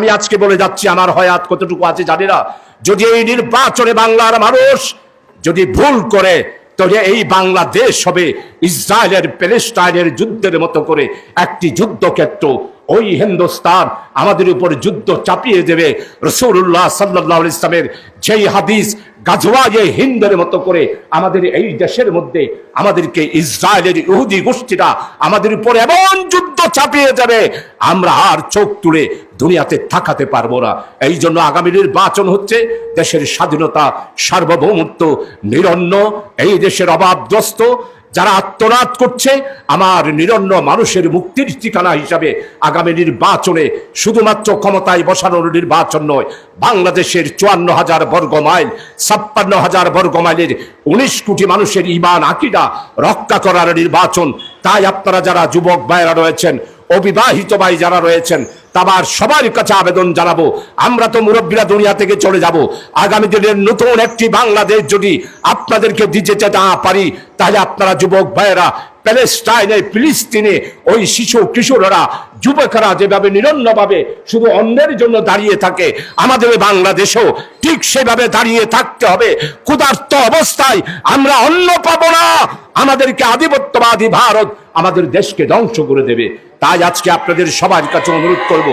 আমি আজকে বলে যাচ্ছি, আমার হয়াত কতটুকু আছে জানি না। যদি এই নির্বাচনে বাংলার মানুষ যদি ভুল করে, তবে এই বাংলাদেশ হবে ইসরায়েলের প্যালেস্টাইনের যুদ্ধের মতো করে একটি যুদ্ধক্ষেত্র। ওই হিন্দুস্তান আমাদের উপর যুদ্ধ চাপিয়ে দেবে। রাসূলুল্লাহ সাল্লাল্লাহু আলাইহি ওয়াসাল্লামের যেই হাদিস, গাজওয়ায়ে হিন্দের মতো করে আমাদের এই দেশের মধ্যে আমাদেরকে ইসরায়েলের ইহুদি গোষ্ঠীরা আমাদের উপর এমন যুদ্ধ চাপিয়ে যাবে, আমরা আর চোখ তুলে দুনিয়াতে থাকাতে পারবো না। এই জন্য আগামী নির্বাচন হচ্ছে দেশের স্বাধীনতা, সার্বভৌমত্ব নিরন্ন, এই দেশের অভাবগ্রস্ত যারা আত্মনাদ করছে, আমার নিরন্ন মানুষের মুক্তির ঠিকানা হিসাবে আগামী নির্বাচনে শুধুমাত্র ক্ষমতায় বসানোর নির্বাচন নয়, বাংলাদেশের 54,000 বর্গ মাইল, 56,000 বর্গ মাইলের 19 কোটি মানুষের ঈমান আকীদা রক্ষা করার নির্বাচন। তাই আপনারা যারা যুবক ভাইরা রয়েছেন, অবিবাহিত ভাই যারা রয়েছেন, তাবার সবার কাছে আবেদন জানাবো, আমরা তো মুরব্বীরা দুনিয়া থেকে চলে যাব। আগামী দিনের নতুন একটি বাংলাদেশ যদি আপনাদেরকে দিতে না পারি, তাহলে আপনারা যুবক ভাইয়েরা প্যালেস্টাইনে, ফিলিস্তিনে ওই শিশু কিশোররা, যুবকেরা যেভাবে নিরন্নভাবে শুধু অন্যের জন্য দাঁড়িয়ে থাকে, আমাদের বাংলাদেশেও ঠিক সেভাবে দাঁড়িয়ে থাকতে হবে। ক্ষুধার্ত অবস্থায় আমরা অন্ন পাবো না, আমাদেরকে আধিপত্যবাদী ভারত আমাদের দেশকে ধ্বংস করে দেবে। তাই আজকে আপনাদের সবার কাছে অনুরোধ করব,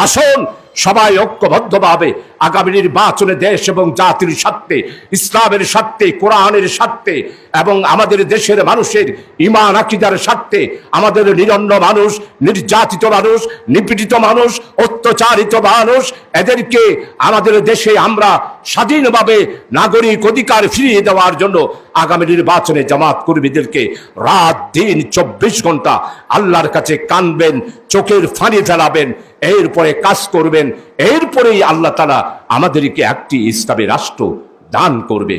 আসুন সবাই ঐক্যবদ্ধভাবে আগামী নির্বাচনে দেশ এবং জাতির স্বার্থে, ইসলামের স্বার্থে, কোরআনের স্বার্থে এবং আমাদের দেশের মানুষের ঈমান আকীদার স্বার্থে, আমাদের নিরন্ন মানুষ, নির্যাতিত মানুষ, নিপীড়িত মানুষ, অত্যাচারিত মানুষ, এদেরকে আমাদের দেশে আমরা স্বাধীনভাবে নাগরিক অধিকার ফিরিয়ে দেওয়ার জন্য আগামী নির্বাচনে জামাত কর্মীদেরকে রাত দিন 24 ঘন্টা আল্লাহর কাছে কানবেন, চোখের ফানি ফেলাবেন, এরপরে কাজ করবেন। এরপরেই আল্লাহ তাআলা আমাদেরকে একটি ইসলামী রাষ্ট্র দান করবে।